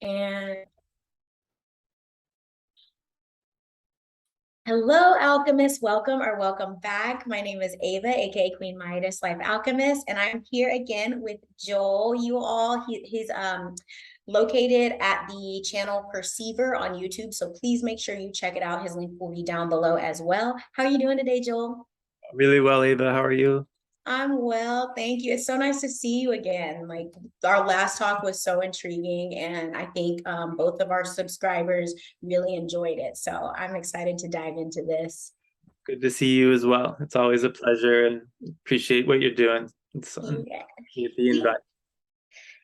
And hello, alchemists. Welcome or welcome back. My name is Ava, aka Queen Midas, Life Alchemist, and I'm here again with Joel. You all, he's located at the channel Perceiver on YouTube, so please make sure you check it out. His link will be down below as well. How are you doing today, Joel? Really well, Ava. How are you? I'm well, thank you. It's so nice to see you again. Like our last talk was so intriguing, and I think both of our subscribers really enjoyed it. So I'm excited to dive into this. Good to see you as well. It's always a pleasure and appreciate what you're doing. It's Yeah. appreciate the invite.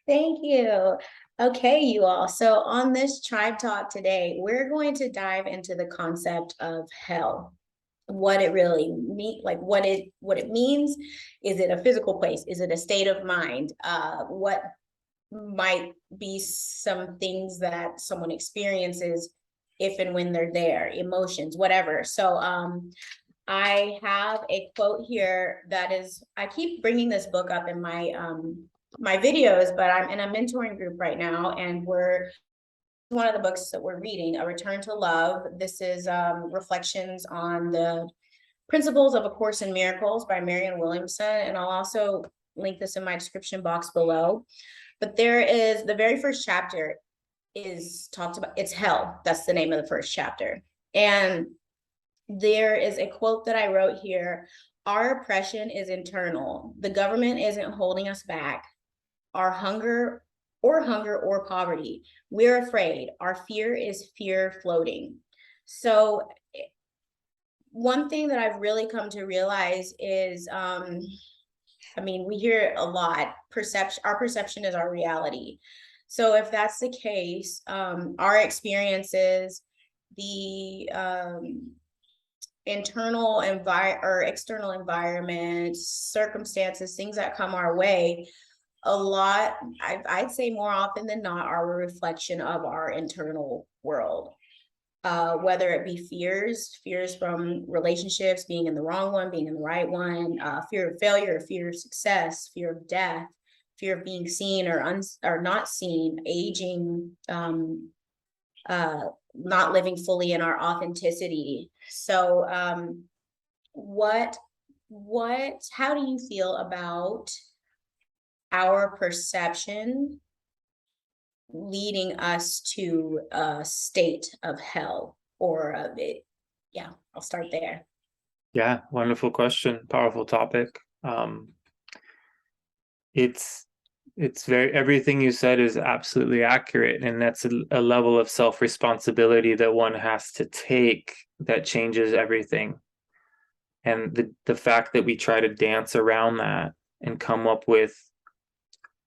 Thank you. Okay, you all. So on this tribe talk today, we're going to dive into the concept of hell. What it really mean, like what it means. Is it a physical place? Is it a state of mind? What might be some things that someone experiences if and when they're there, emotions, whatever. So I have a quote here that is, I keep bringing this book up in my videos, but I'm in a mentoring group right now, and we're one of the books that we're reading, A Return to Love. This is reflections on the Principles of A Course in Miracles by Marianne Williamson, and I'll also link this in my description box below. But there is the very first chapter is talked about, it's hell. That's the name of the first chapter. And there is a quote that I wrote here. Our oppression is internal. The government isn't holding us back. Our hunger or poverty. We're afraid. Our fear is fear floating. So one thing that I've really come to realize is, I mean, we hear a lot, perception, our perception is our reality. So if that's the case, our experiences, the internal or external environment, circumstances, things that come our way, a lot, I'd say more often than not, are a reflection of our internal world. Whether it be fears from relationships, being in the wrong one, being in the right one, fear of failure, fear of success, fear of death, fear of being seen or not seen, aging, not living fully in our authenticity. So, what, how do you feel about our perception leading us to a state of hell or of it? Yeah, I'll start there. Yeah, wonderful question. Powerful topic. It's it's very everything you said is absolutely accurate, and that's a level of self-responsibility that one has to take that changes everything. And the fact that we try to dance around that and come up with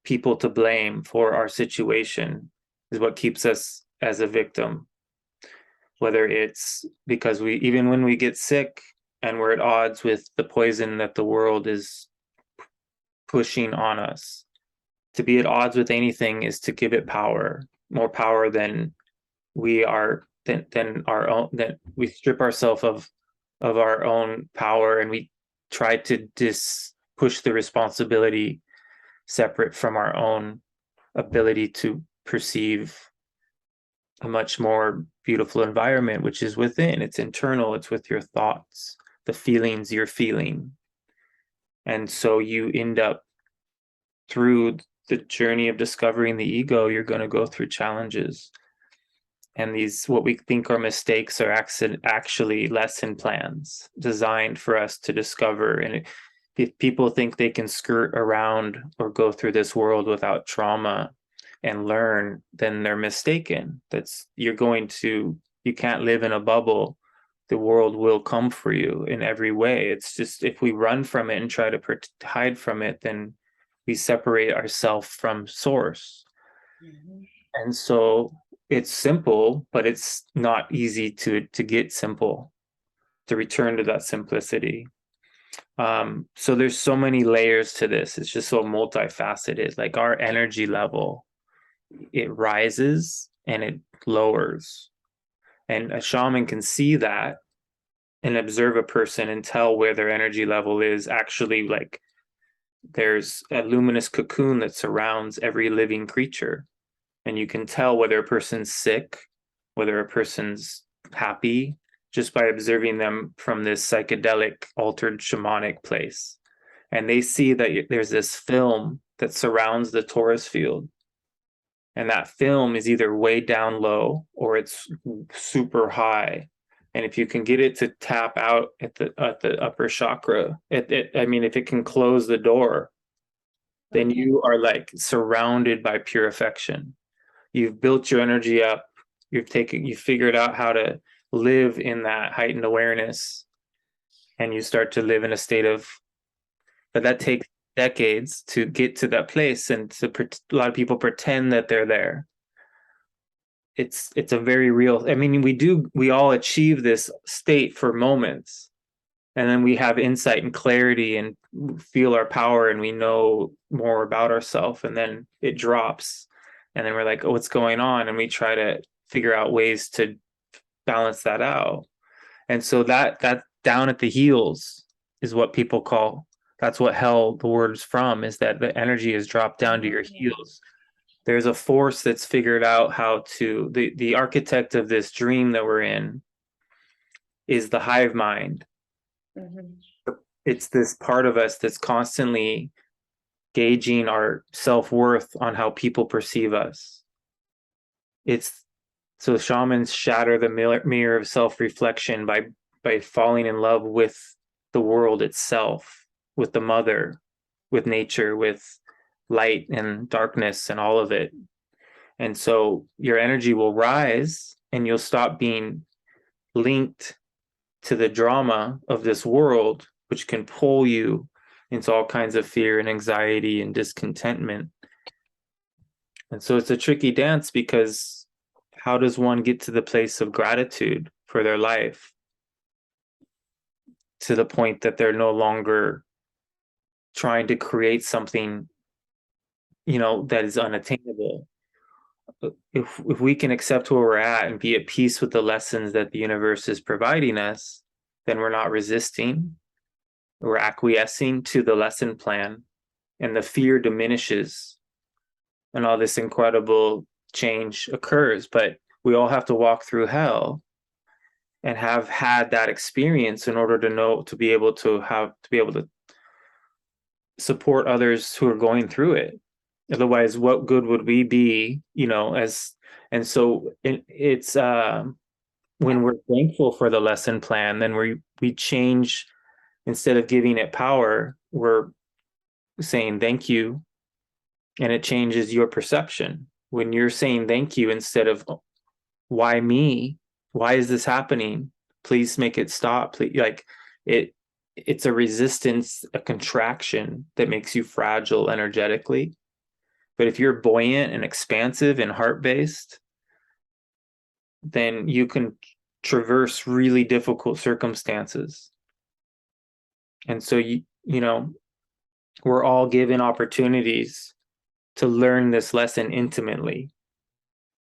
people to blame for our situation is what keeps us as a victim. Whether it's because even when we get sick and we're at odds with the poison that the world is pushing on us, to be at odds with anything is to give it power, more power than we are, than our own, that we strip ourselves of our own power, and we try to push the responsibility separate from our own ability to perceive a much more beautiful environment, which is within. It's internal, it's with your thoughts, the feelings you're feeling. And so you end up, through the journey of discovering the ego, you're going to go through challenges. And these, what we think are mistakes, are actually lesson plans designed for us to discover. And if people think they can skirt around or go through this world without trauma and learn, then they're mistaken. You can't live in a bubble. The world will come for you in every way. It's just, if we run from it and try to hide from it, then we separate ourselves from source. Mm-hmm. And so it's simple, but it's not easy to get simple, to return to that simplicity. So there's so many layers to this. It's just so multifaceted. Like our energy level, it rises and it lowers. And a shaman can see that and observe a person and tell where their energy level is. Actually, like, there's a luminous cocoon that surrounds every living creature. And you can tell whether a person's sick, whether a person's happy, just by observing them from this psychedelic, altered shamanic place. And they see that there's this film that surrounds the torus field. And that film is either way down low or it's super high. And if you can get it to tap out at the upper chakra, I mean, if it can close the door, then Okay. you are like surrounded by pure affection. You've built your energy up. You figured out how to live in that heightened awareness, and you start to live in a state of, but that takes decades to get to that place, and a lot of people pretend that they're there. It's a very real, I mean, we all achieve this state for moments, and then we have insight and clarity and feel our power, and we know more about ourselves, and then it drops, and then we're like, oh, what's going on? And we try to figure out ways to balance that out. And so that down at the heels is what people call, that's what hell, the word's from, is that the energy is dropped down to your heels. There's a force that's figured out how to, the architect of this dream that we're in is the hive mind. Mm-hmm. It's this part of us that's constantly gauging our self-worth on how people perceive us. It's so shamans shatter the mirror of self-reflection by falling in love with the world itself, with the mother, with nature, with light and darkness and all of it. And so your energy will rise and you'll stop being linked to the drama of this world, which can pull you into all kinds of fear and anxiety and discontentment. And so it's a tricky dance, because how does one get to the place of gratitude for their life to the point that they're no longer trying to create something, that is unattainable? If we can accept where we're at and be at peace with the lessons that the universe is providing us, then we're not resisting. We're acquiescing to the lesson plan, and the fear diminishes, and all this incredible change occurs. But we all have to walk through hell and have had that experience in order to be able to support others who are going through it. Otherwise, what good would we be, and so it's when we're thankful for the lesson plan, then we change. Instead of giving it power, we're saying thank you, and it changes your perception. When you're saying thank you instead of why me, why is this happening, please make it stop, please, like it's a resistance, a contraction that makes you fragile energetically. But if you're buoyant and expansive and heart-based, then you can traverse really difficult circumstances. And so we're all given opportunities to learn this lesson intimately.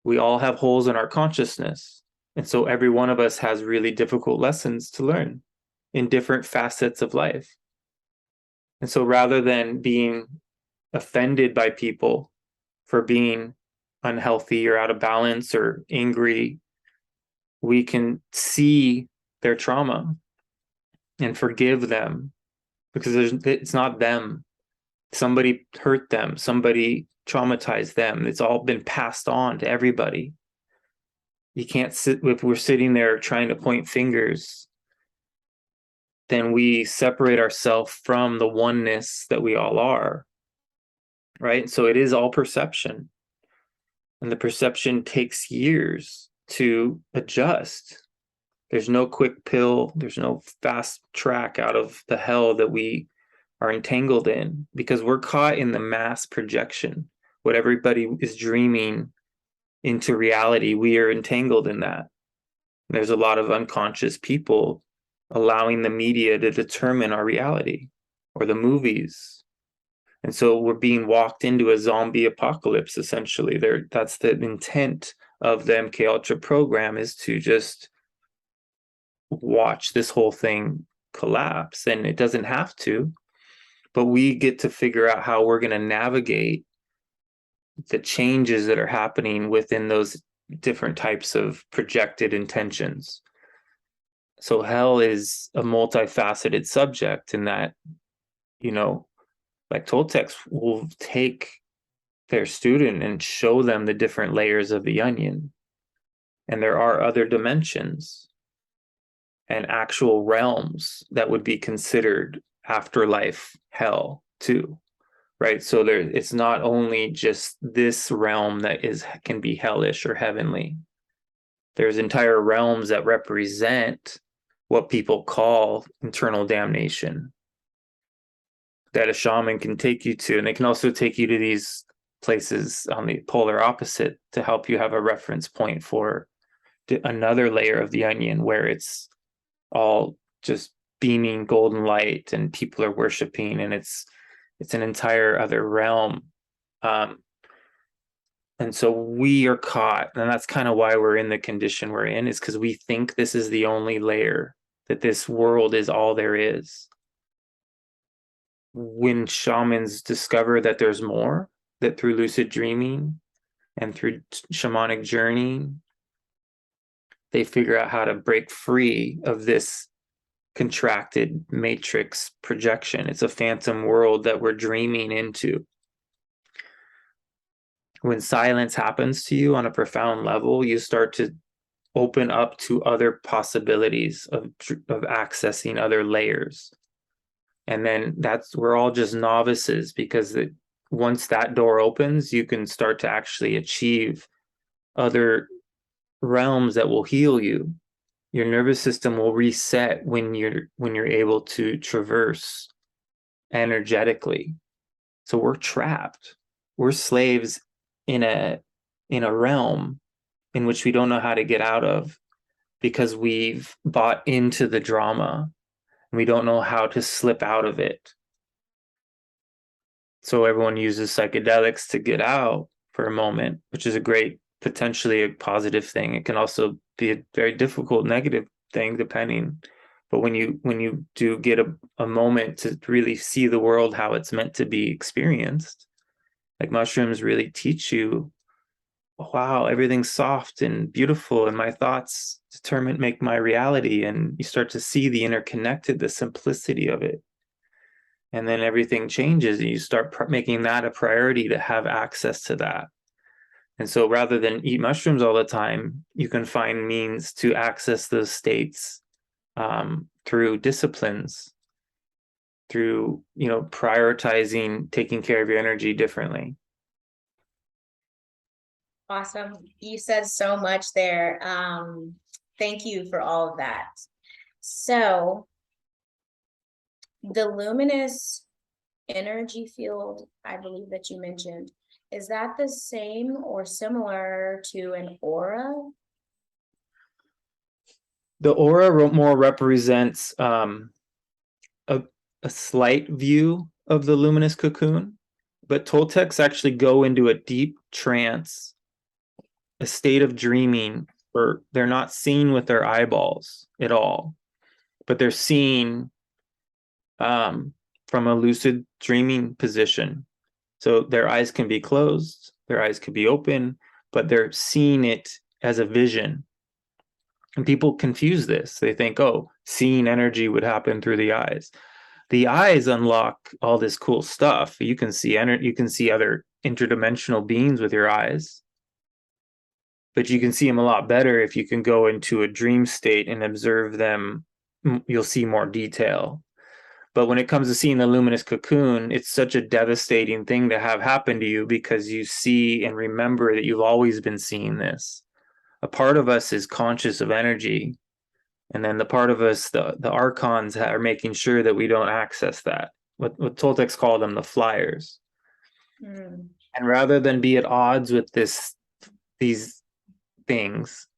We all have holes in our consciousness. And so every one of us has really difficult lessons to learn in different facets of life. And so rather than being offended by people for being unhealthy or out of balance or angry, we can see their trauma and forgive them, because it's not them. Somebody hurt them, somebody traumatized them. It's all been passed on to everybody. You can't if we're sitting there trying to point fingers, then we separate ourselves from the oneness that we all are, right? So it is all perception, and the perception takes years to adjust. There's no quick pill, there's no fast track out of the hell that we are entangled in, because we're caught in the mass projection. What everybody is dreaming into reality, we are entangled in that. There's a lot of unconscious people allowing the media to determine our reality, or the movies. And so we're being walked into a zombie apocalypse, essentially. That's the intent of the MK Ultra program, is to just watch this whole thing collapse. And it doesn't have to, but we get to figure out how we're going to navigate the changes that are happening within those different types of projected intentions. So hell is a multifaceted subject in that, like Toltecs will take their student and show them the different layers of the onion. And there are other dimensions and actual realms that would be considered afterlife hell too, right? So it's not only just this realm that can be hellish or heavenly. There's entire realms that represent what people call internal damnation that a shaman can take you to. And they can also take you to these places on the polar opposite to help you have a reference point for another layer of the onion where it's all just beaming golden light and people are worshiping, and it's an entire other realm. And so we are caught, and that's kind of why we're in the condition we're in, is because we think this is the only layer, that this world is all there is. When shamans discover that there's more, that through lucid dreaming and through shamanic journeying, they figure out how to break free of this contracted matrix projection. It's a phantom world that we're dreaming into. When silence happens to you on a profound level, you start to open up to other possibilities of accessing other layers. And then we're all just novices, because once that door opens, you can start to actually achieve other realms that will heal you. Your nervous system will reset when you're able to traverse energetically. So we're trapped. We're slaves in a realm in which we don't know how to get out of, because we've bought into the drama and we don't know how to slip out of it. So everyone uses psychedelics to get out for a moment, which is potentially a positive thing. It can also be a very difficult negative thing, depending. But when you do get a moment to really see the world how it's meant to be experienced, like mushrooms really teach you, wow, everything's soft and beautiful, and my thoughts make my reality. And you start to see the simplicity of it. And then everything changes, and you start making that a priority to have access to that. And so rather than eat mushrooms all the time, you can find means to access those states through disciplines, through, prioritizing taking care of your energy differently. Awesome. You said so much there. Thank you for all of that. So the luminous energy field, I believe that you mentioned, is that the same or similar to an aura? The aura more represents a slight view of the luminous cocoon, but Toltecs actually go into a deep trance, a state of dreaming, where they're not seeing with their eyeballs at all, but they're seeing from a lucid dreaming position. So their eyes can be closed, their eyes can be open, but they're seeing it as a vision. And people confuse this. They think, oh, seeing energy would happen through the eyes. The eyes unlock all this cool stuff. You can see you can see other interdimensional beings with your eyes. But you can see them a lot better if you can go into a dream state and observe them. You'll see more detail. But when it comes to seeing the luminous cocoon, it's such a devastating thing to have happen to you, because you see and remember that you've always been seeing this. A part of us is conscious of energy, and then the part of us, the archons, are making sure that we don't access that. What Toltecs call them, the flyers. And rather than be at odds with these things,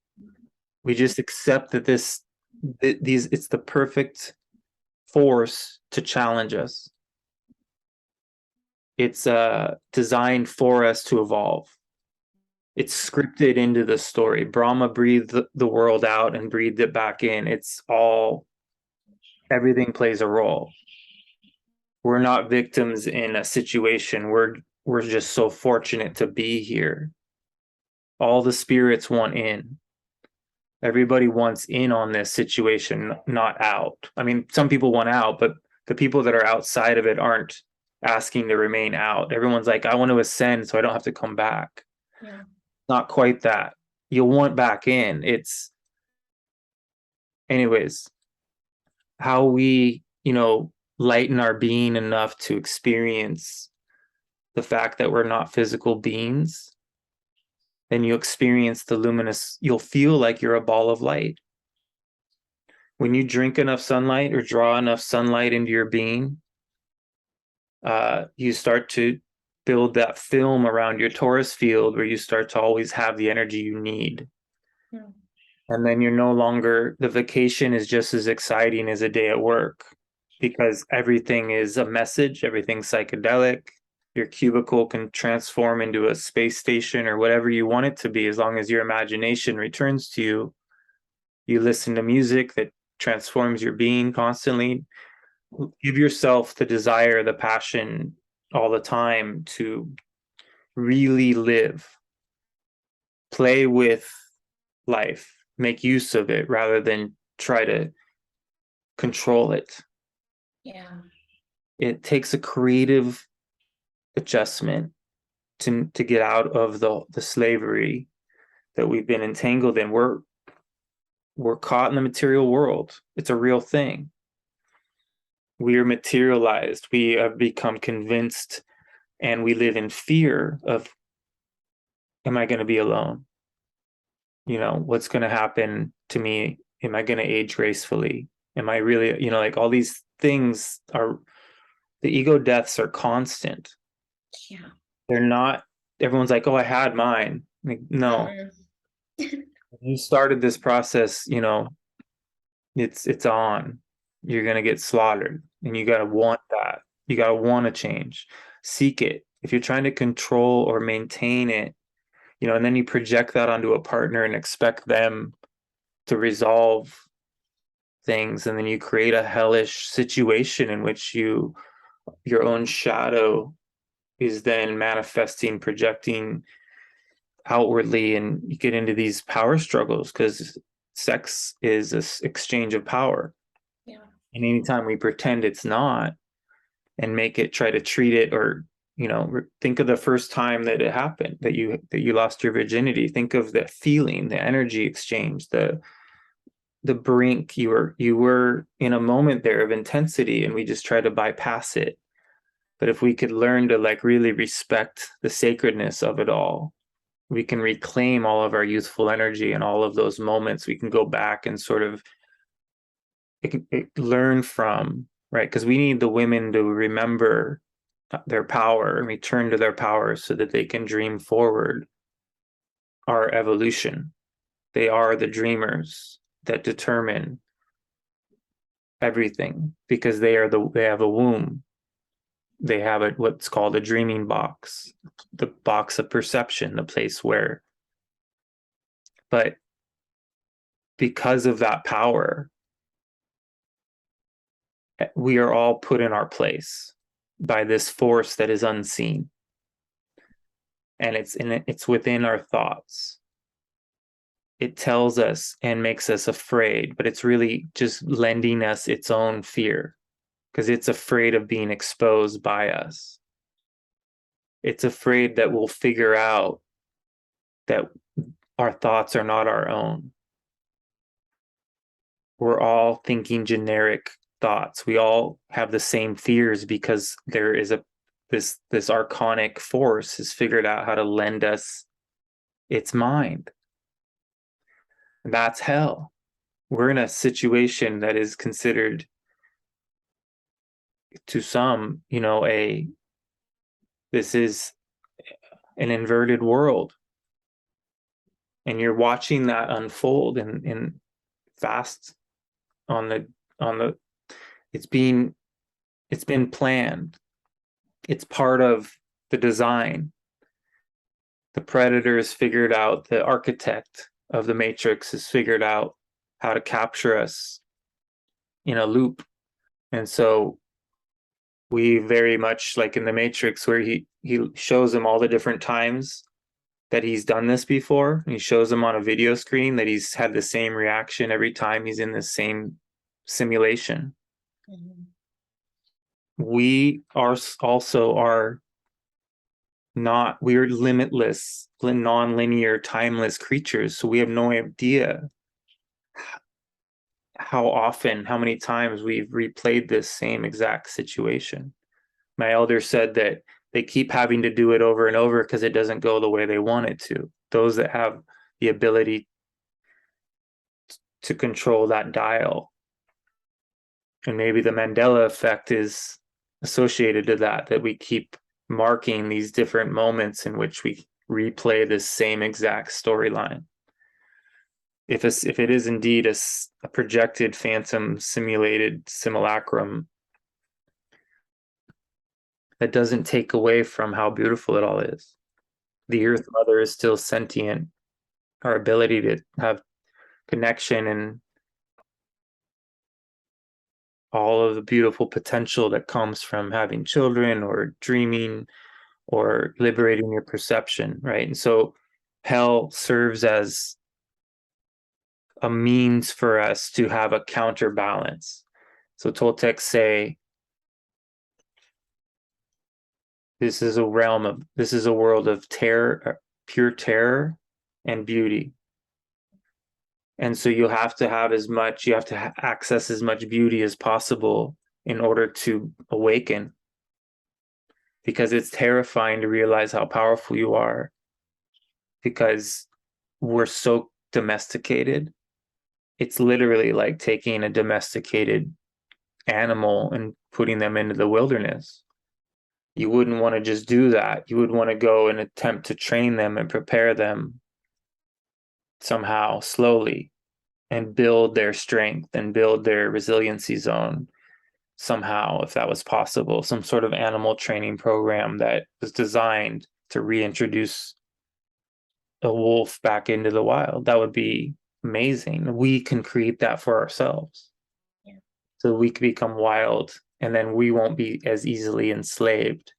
we just accept that it's the perfect force to challenge us. It's designed for us to evolve. It's scripted into the story. Brahma breathed the world out and breathed it back in. Everything plays a role. We're not victims in a situation. we're just so fortunate to be here. All the spirits want in. Everybody wants in on this situation, not out. I mean, some people want out, but the people that are outside of it aren't asking to remain out. Everyone's like, I want to ascend so I don't have to come back. Yeah. Not quite that. You'll want back in. It's, anyways, how we, lighten our being enough to experience the fact that we're not physical beings. Then you experience the luminous, you'll feel like you're a ball of light. When you drink enough sunlight or draw enough sunlight into your being, you start to build that film around your torus field where you start to always have the energy you need. Yeah. And then you're no longer, the vacation is just as exciting as a day at work because everything is a message, everything's psychedelic. Your cubicle can transform into a space station or whatever you want it to be, as long as your imagination returns to you. You listen to music that transforms your being constantly. Give yourself the desire, the passion all the time to really live. Play with life, make use of it rather than try to control it. Yeah. It takes a creative adjustment to get out of the slavery that we've been entangled in. We're caught in the material world. It's a real thing. We are materialized. We have become convinced, and we live in fear of, am I going to be alone? What's going to happen to me? Am I going to age gracefully? Am I really, like all these things are, the ego deaths are constant. Yeah. They're not, everyone's like, oh, I had mine. Like, no, you started this process, it's on. You're going to get slaughtered, and you got to want that. You got to want to change. Seek it. If you're trying to control or maintain it, and then you project that onto a partner and expect them to resolve things, and then you create a hellish situation in which your own shadow is then manifesting, projecting outwardly, and you get into these power struggles because sex is an exchange of power. Yeah. And anytime we pretend it's not and make it, try to treat it, or think of the first time that it happened, that you lost your virginity. Think of the feeling, the energy exchange, the brink. You were in a moment there of intensity, and we just try to bypass it. But if we could learn to really respect the sacredness of it all, we can reclaim all of our youthful energy and all of those moments. We can go back and sort of learn from, right? Because we need the women to remember their power and return to their power so that they can dream forward our evolution. They are the dreamers that determine everything because they have a womb. They have what's called a dreaming box, the box of perception, the place where, but because of that power, we are all put in our place by this force that is unseen. And it's within our thoughts. It tells us and makes us afraid, but it's really just lending us its own fear because it's afraid of being exposed by us. It's afraid that we'll figure out that our thoughts are not our own. We're all thinking generic thoughts. We all have the same fears because there is this archonic force has figured out how to lend us its mind. And that's hell. We're in a situation that is considered to some, this is an inverted world. And you're watching that unfold in fast on the it's been planned. It's part of the design. The predators figured out, the architect of the matrix has figured out how to capture us in a loop. And so We very much like in the Matrix, where he shows them all the different times that he's done this before. And he shows them on a video screen that he's had the same reaction every time he's in the same simulation. Mhm. We are also are not, we're limitless, non-linear, timeless creatures. So we have no idea how often, how many times we've replayed this same exact situation. My elder said that they keep having to do it over and over because it doesn't go the way they want it to. Those that have the ability to control that dial. And maybe the Mandela effect is associated to that, that we keep marking these different moments in which we replay this same exact storyline. If it is indeed a projected phantom simulated simulacrum, that doesn't take away from how beautiful it all is. The Earth Mother is still sentient. Our ability to have connection and all of the beautiful potential that comes from having children or dreaming or liberating your perception, right? And so hell serves as a means for us to have a counterbalance. So Toltecs say this is a world of terror, pure terror and beauty. And so you have to access as much beauty as possible in order to awaken, because it's terrifying to realize how powerful you are, because we're so domesticated. It's literally like taking a domesticated animal and putting them into the wilderness. You wouldn't want to just do that. You would want to go and attempt to train them and prepare them somehow slowly and build their strength and build their resiliency zone somehow, if that was possible. Some sort of animal training program that was designed to reintroduce a wolf back into the wild. That would be amazing. We can create that for ourselves. Yeah. So we can become wild, and then we won't be as easily enslaved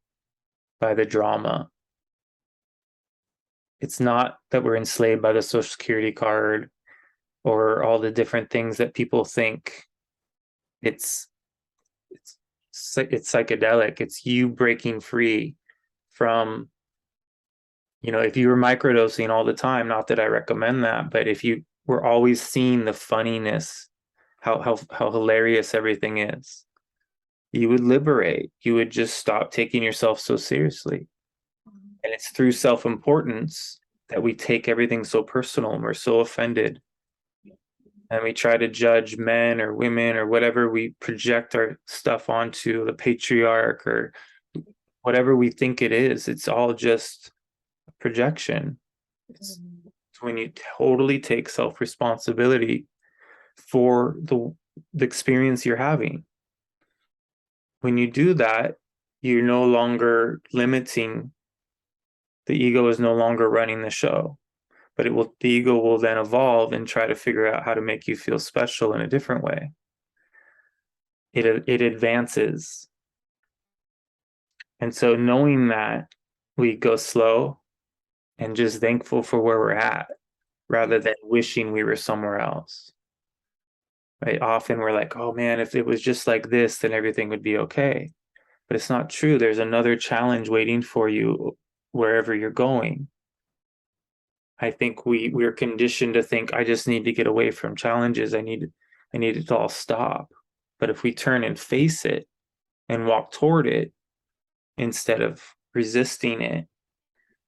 by the drama. It's not that we're enslaved by the Social Security card or all the different things that people think. It's it's psychedelic. It's you breaking free from, if you were microdosing all the time, not that I recommend that, but if you were always seeing the funniness, how hilarious everything is, you would liberate. You would just stop taking yourself so seriously. And it's through self-importance that we take everything so personal, and we're so offended. And we try to judge men or women or whatever we project our stuff onto, the patriarch or whatever we think it is. It's all just a projection. It's when you totally take self-responsibility for the experience you're having. When you do that, you're no longer limiting. The ego is no longer running the show, but the ego will then evolve and try to figure out how to make you feel special in a different way. It advances. And so knowing that, we go slow and just thankful for where we're at rather than wishing we were somewhere else. Right? Often we're like, oh man, if it was just like this, then everything would be okay. But it's not true. There's another challenge waiting for you wherever you're going. I think we're conditioned to think, I just need to get away from challenges. I need it to all stop. But if we turn and face it and walk toward it instead of resisting it,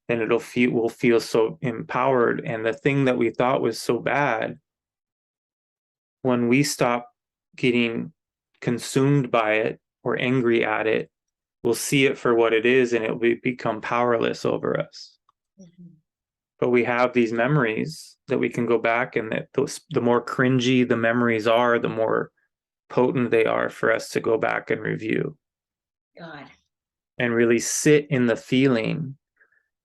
then we'll feel so empowered. And the thing that we thought was so bad, when we stop getting consumed by it or angry at it, we'll see it for what it is, and it will become powerless over us. Mm-hmm. But we have these memories that we can go back, and that the more cringy the memories are, the more potent they are for us to go back and review. God. And really sit in the feeling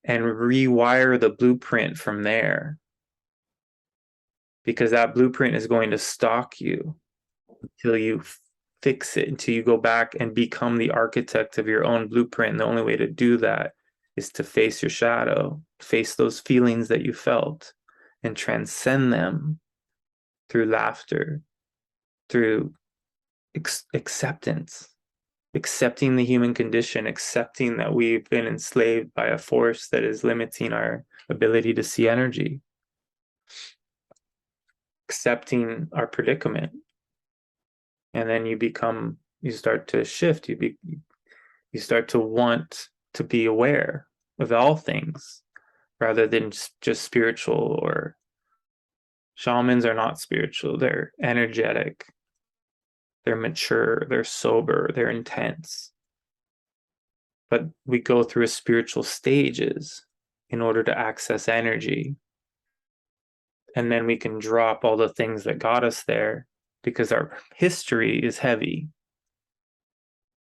and rewire the blueprint from there. Because that blueprint is going to stalk you until you fix it, until you go back and become the architect of your own blueprint. And the only way to do that is to face your shadow, face those feelings that you felt, and transcend them through laughter, through acceptance, accepting the human condition, accepting that we've been enslaved by a force that is limiting our ability to see energy, accepting our predicament. And then you start to shift. You start to want to be aware of all things rather than just spiritual. Or shamans are not spiritual, they're energetic, they're mature, they're sober, they're intense. But we go through spiritual stages in order to access energy. And then we can drop all the things that got us there because our history is heavy.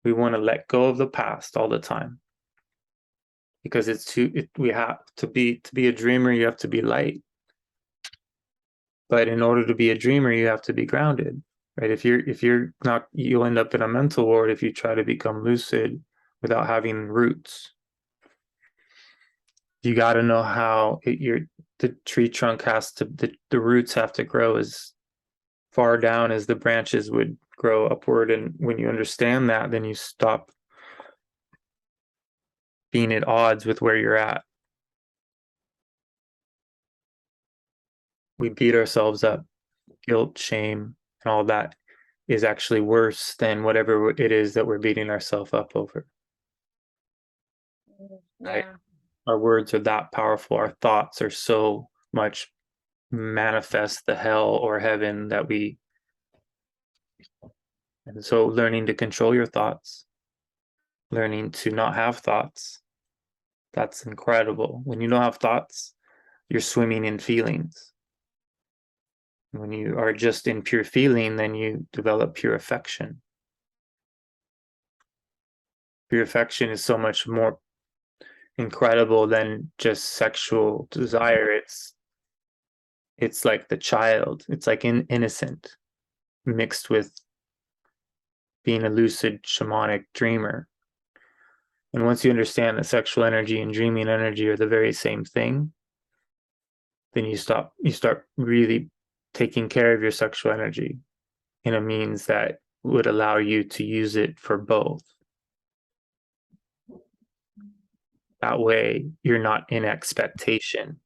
We want to let go of the past all the time because we have to be a dreamer, you have to be light. But in order to be a dreamer, you have to be grounded, right? If you're not, you'll end up in a mental ward if you try to become lucid without having roots. You got to know how the tree trunk the roots have to grow as far down as the branches would grow upward. And when you understand that, then you stop being at odds with where you're at. We beat ourselves up. Guilt, shame, and all that is actually worse than whatever it is that we're beating ourselves up over. Right? Yeah. Our words are that powerful. Our thoughts are so much manifest the hell or heaven that we. And so learning to control your thoughts, learning to not have thoughts, that's incredible. When you don't have thoughts, you're swimming in feelings. When you are just in pure feeling, then you develop pure affection. Pure affection is so much more incredible than just sexual desire. It's like the child. It's like innocent mixed with being a lucid shamanic dreamer. And once you understand that sexual energy and dreaming energy are the very same thing, then you start really taking care of your sexual energy in a means that would allow you to use it for both. That way, you're not in expectation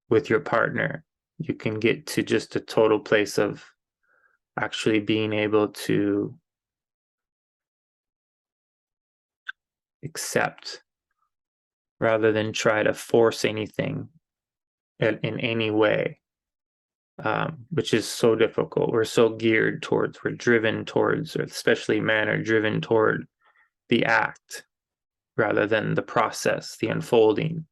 with your partner. You can get to just a total place of actually being able to accept rather than try to force anything in any way, which is so difficult. We're so we're driven towards, or especially men are driven toward the act rather than the process, the unfolding.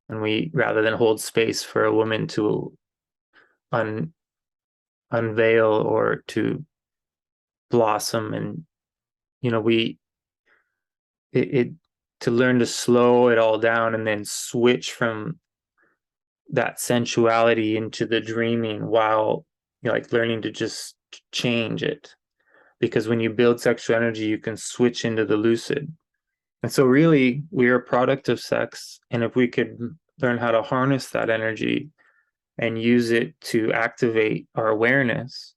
And we, rather than hold space for a woman to unveil or to blossom, and to learn to slow it all down and then switch from that sensuality into the dreaming while like learning to just change it. Because when you build sexual energy, you can switch into the lucid. And so really, we are a product of sex. And if we could learn how to harness that energy and use it to activate our awareness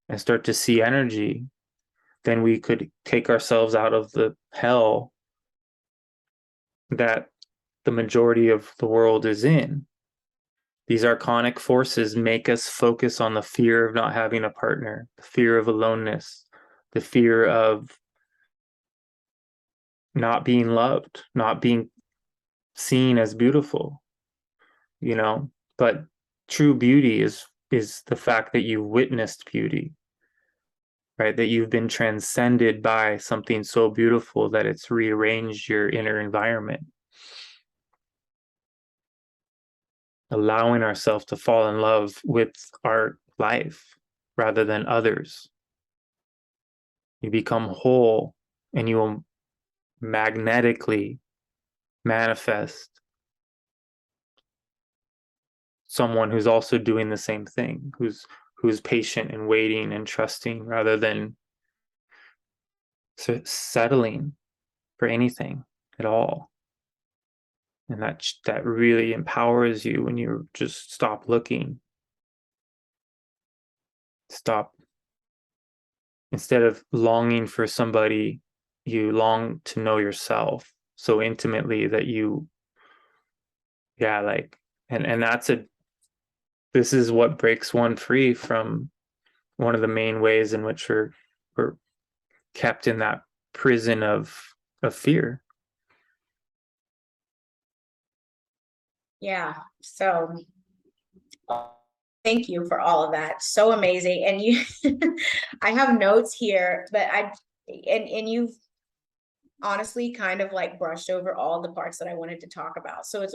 and start to see energy, then we could take ourselves out of the hell that the majority of the world is in. These archonic forces make us focus on the fear of not having a partner, the fear of aloneness, the fear of not being loved, not being seen as beautiful, but true beauty is the fact that you witnessed beauty, right? That you've been transcended by something so beautiful that it's rearranged your inner environment. Allowing ourselves to fall in love with our life rather than others. You become whole and you will magnetically manifest someone who's also doing the same thing, who's patient and waiting and trusting rather than settling for anything at all. And that really empowers you when you just stop looking. Stop. Instead of longing for somebody, you long to know yourself so intimately that you, yeah, like, and this is what breaks one free from one of the main ways in which we're kept in that prison of fear. Yeah. So thank you for all of that. So amazing. And you, I have notes here, but and you've honestly kind of like brushed over all the parts that I wanted to talk about. So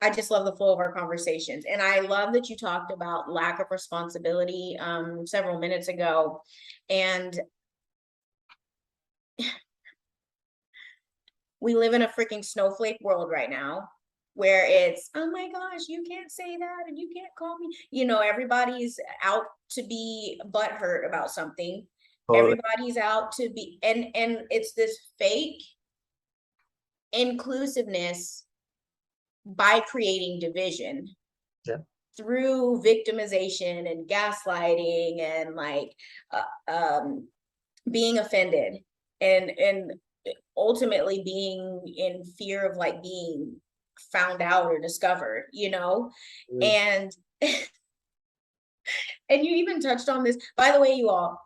I just love the flow of our conversations. And I love that you talked about lack of responsibility several minutes ago. And we live in a freaking snowflake world right now where it's, oh my gosh, you can't say that and you can't call me. You know, everybody's out to be butthurt about something. Totally. Everybody's out to be, and it's this fake inclusiveness by creating division. Yeah. Through victimization and gaslighting and like being offended and ultimately being in fear of like being found out or discovered, you know. And and you even touched on this, by the way, you all.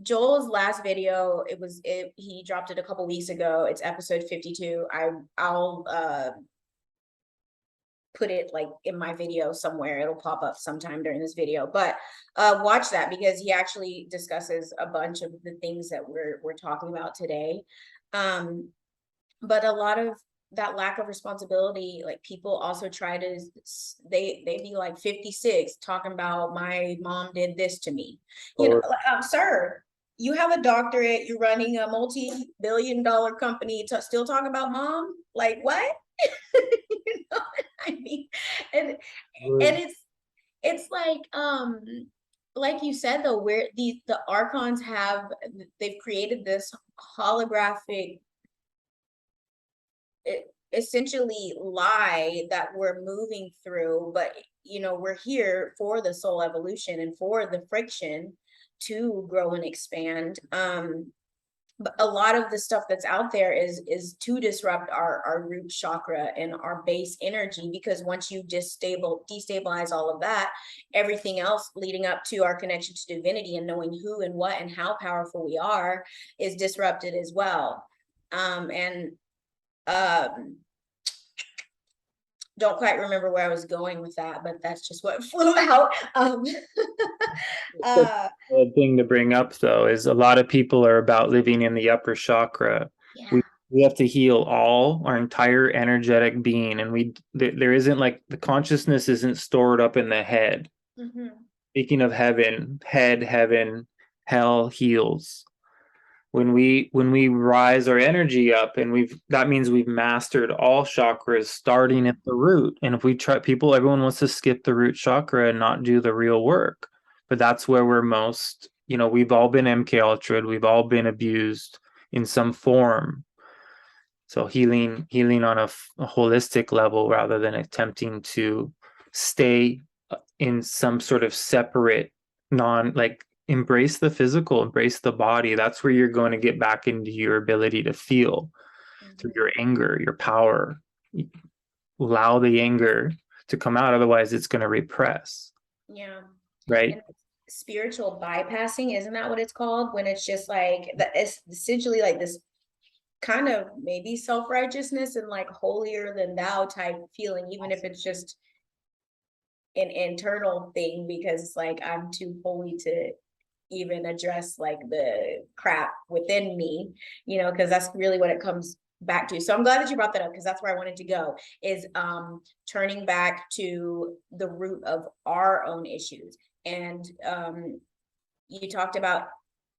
Joel's last video, he dropped it a couple weeks ago. It's episode 52. I'll put it like in my video somewhere. It'll pop up sometime during this video, but watch that because he actually discusses a bunch of the things that we're talking about today. But a lot of that lack of responsibility, like people also try to, they be like 56 talking about my mom did this to me, you know. Sir, you have a doctorate, you're running a multi-billion-dollar company, still talk about mom, like what? You know what I mean? And it's like you said though, where the archons they've created this holographic, essentially lie that we're moving through, but you know, we're here for the soul evolution and for the friction to grow and expand. But a lot of the stuff that's out there is to disrupt our root chakra and our base energy, because once you destabilize all of that, everything else leading up to our connection to divinity and knowing who and what and how powerful we are is disrupted as well. And don't quite remember where I was going with that, but that's just what flew out. The thing to bring up though is a lot of people are about living in the upper chakra. Yeah. We have to heal our entire energetic being, and there isn't like the consciousness isn't stored up in the head. Mm-hmm. Speaking of heaven, heaven, hell heals. When we rise our energy up, and that means we've mastered all chakras starting at the root. And if we try, everyone wants to skip the root chakra and not do the real work, but that's where we're most, you know, we've all been MK Ultra'd, we've all been abused in some form. So healing on a holistic level rather than attempting to stay in some sort of separate embrace the physical, embrace the body. That's where you're going to get back into your ability to feel through your anger, your power. Allow the anger to come out, otherwise it's going to repress. Yeah. Right. And spiritual bypassing, isn't that what it's called? When it's just like it's essentially like this kind of maybe self-righteousness and like holier than thou type feeling, even if it's just an internal thing, because it's like I'm too holy to even address like the crap within me, you know, because that's really what it comes back to. So I'm glad that you brought that up, because that's where I wanted to go, is turning back to the root of our own issues. And you talked about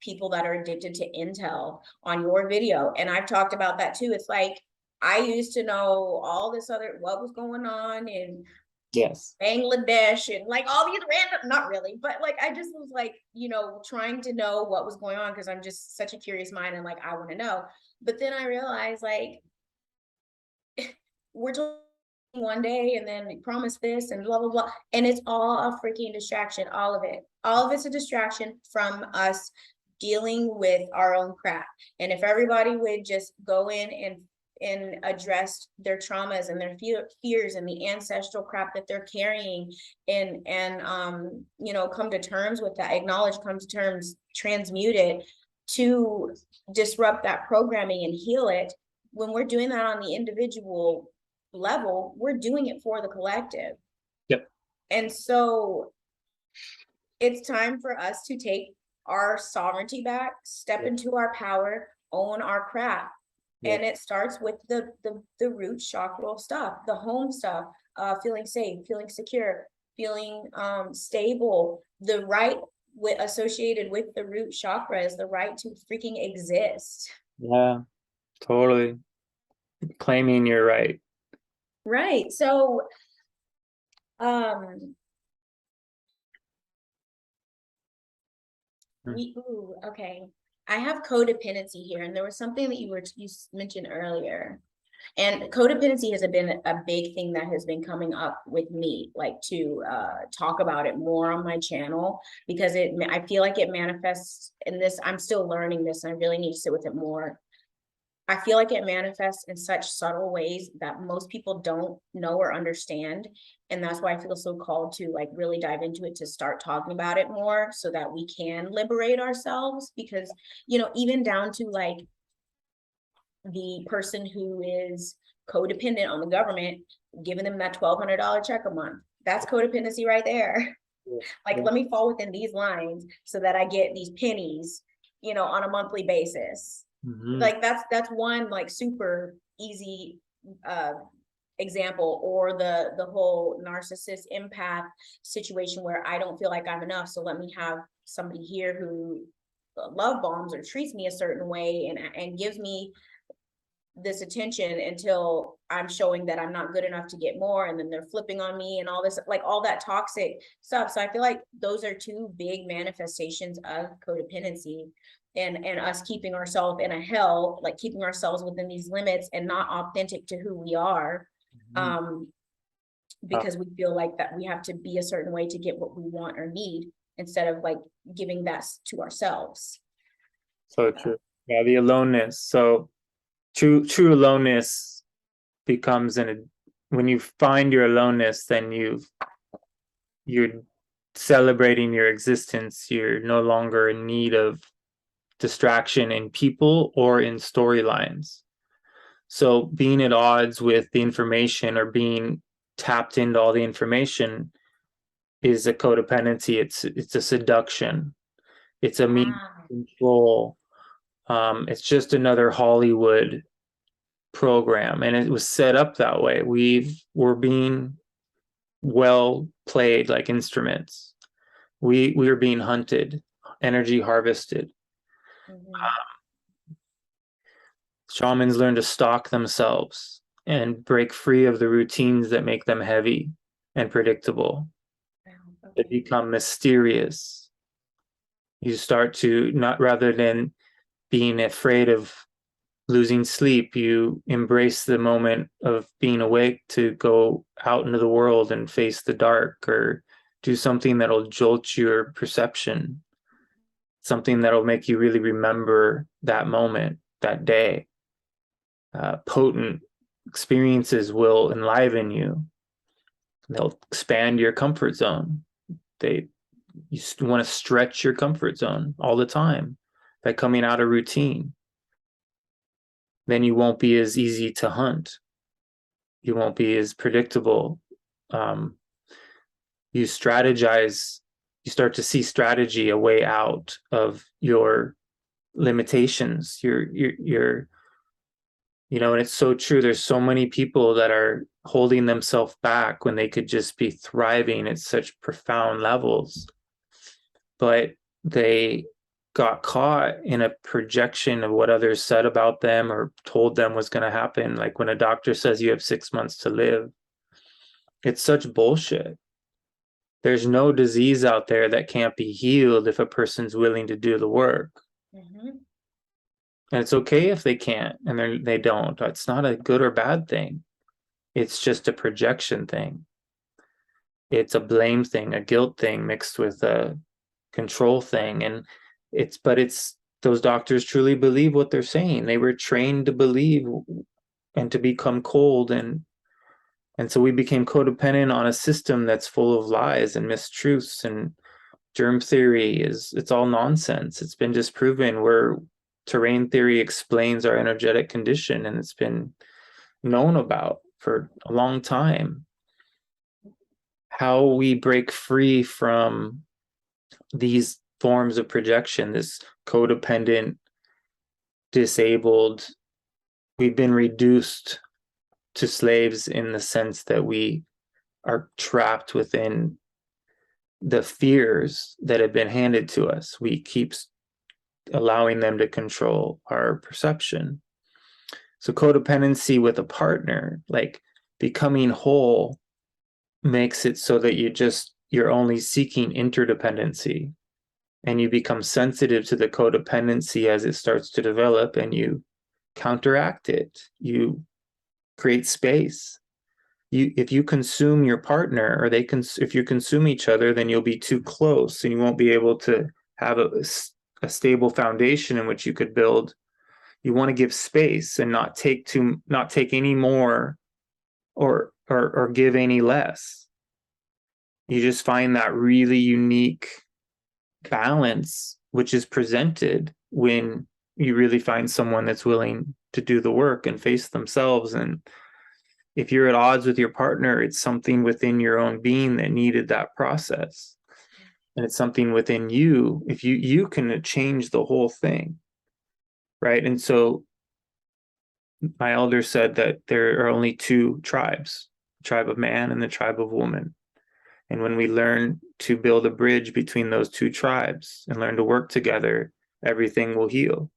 people that are addicted to intel on your video, and I've talked about that too. It's like I used to know all this other what was going on in Yes. Bangladesh and like all these random, not really, but like I just was like, trying to know what was going on because I'm just such a curious mind and like I want to know. But then I realized like we're talking one day and then we promise this and blah blah blah. And it's all a freaking distraction, all of it. All of it's a distraction from us dealing with our own crap. And if everybody would just go in and address their traumas and their fears and the ancestral crap that they're carrying and come to terms with that, acknowledge, come to terms, transmute it to disrupt that programming and heal it. When we're doing that on the individual level, we're doing it for the collective. Yep. And so it's time for us to take our sovereignty back, step into our power, own our crap. And it starts with the root chakral stuff, the home stuff, feeling safe, feeling secure, feeling stable. The right associated with the root chakra is the right to freaking exist. Yeah, totally. Claiming you're right. Right. So okay. I have codependency here, and there was something that you mentioned earlier. And codependency has been a big thing that has been coming up with me, like to talk about it more on my channel, because I feel like it manifests in this. I'm still learning this, and I really need to sit with it more. I feel like it manifests in such subtle ways that most people don't know or understand. And that's why I feel so called to like really dive into it, to start talking about it more so that we can liberate ourselves. Because, even down to like the person who is codependent on the government, giving them that $1,200 check a month. That's codependency right there. Like, let me fall within these lines so that I get these pennies, on a monthly basis. Like that's one like super easy example. Or the whole narcissist empath situation where I don't feel like I'm enough, so let me have somebody here who love bombs or treats me a certain way and gives me this attention until I'm showing that I'm not good enough to get more, and then they're flipping on me and all this, like all that toxic stuff. So I feel like those are two big manifestations of codependency, and us keeping ourselves in a hell, like keeping ourselves within these limits and not authentic to who we are, because we feel like that we have to be a certain way to get what we want or need, instead of like giving that to ourselves. So true. Yeah, the aloneness. So true aloneness becomes when you find your aloneness, then you're celebrating your existence. You're no longer in need of distraction in people or in storylines. So being at odds with the information or being tapped into all the information is a codependency. It's a seduction. It's a mean control. It's just another Hollywood program, and it was set up that way. We're being well played like instruments. We are being hunted, energy harvested. Shamans learn to stalk themselves and break free of the routines that make them heavy and predictable. They become mysterious. You start to, not rather than being afraid of losing sleep, you embrace the moment of being awake to go out into the world and face the dark, or do something that'll jolt your perception, something that'll make you really remember that moment, that day. Potent experiences will enliven you. They'll expand your comfort zone. You want to stretch your comfort zone all the time by coming out of routine. Then you won't be as easy to hunt. You won't be as predictable. You strategize. You start to see strategy, a way out of your limitations. And it's so true. There's so many people that are holding themselves back when they could just be thriving at such profound levels, but they got caught in a projection of what others said about them or told them was going to happen. Like when a doctor says you have 6 months to live, It's such bullshit. There's no disease out there that can't be healed if a person's willing to do the work. Mhm. And it's okay if they can't and they don't. It's not a good or bad thing. It's just a projection thing. It's a blame thing, a guilt thing mixed with a control thing. And it's those doctors truly believe what they're saying. They were trained to believe and to become cold, and so we became codependent on a system that's full of lies and mistruths, and germ theory it's all nonsense. It's been disproven where terrain theory explains our energetic condition, and it's been known about for a long time. How we break free from these forms of projection, this codependent, disabled, we've been reduced to slaves in the sense that we are trapped within the fears that have been handed to us. We keep allowing them to control our perception. So codependency with a partner, like becoming whole, makes it so that you're only seeking interdependency, and you become sensitive to the codependency as it starts to develop, and you counteract it. You create space. If you consume your partner, or if you consume each other, then you'll be too close and you won't be able to have a stable foundation in which you could build. You want to give space and not take any more, or give any less. You just find that really unique balance, which is presented when you really find someone that's willing to do the work and face themselves. And if you're at odds with your partner, it's something within your own being that needed that process. And it's something within you. If you can change the whole thing, right? And so my elder said that there are only two tribes, the tribe of man and the tribe of woman. And when we learn to build a bridge between those two tribes and learn to work together, everything will heal.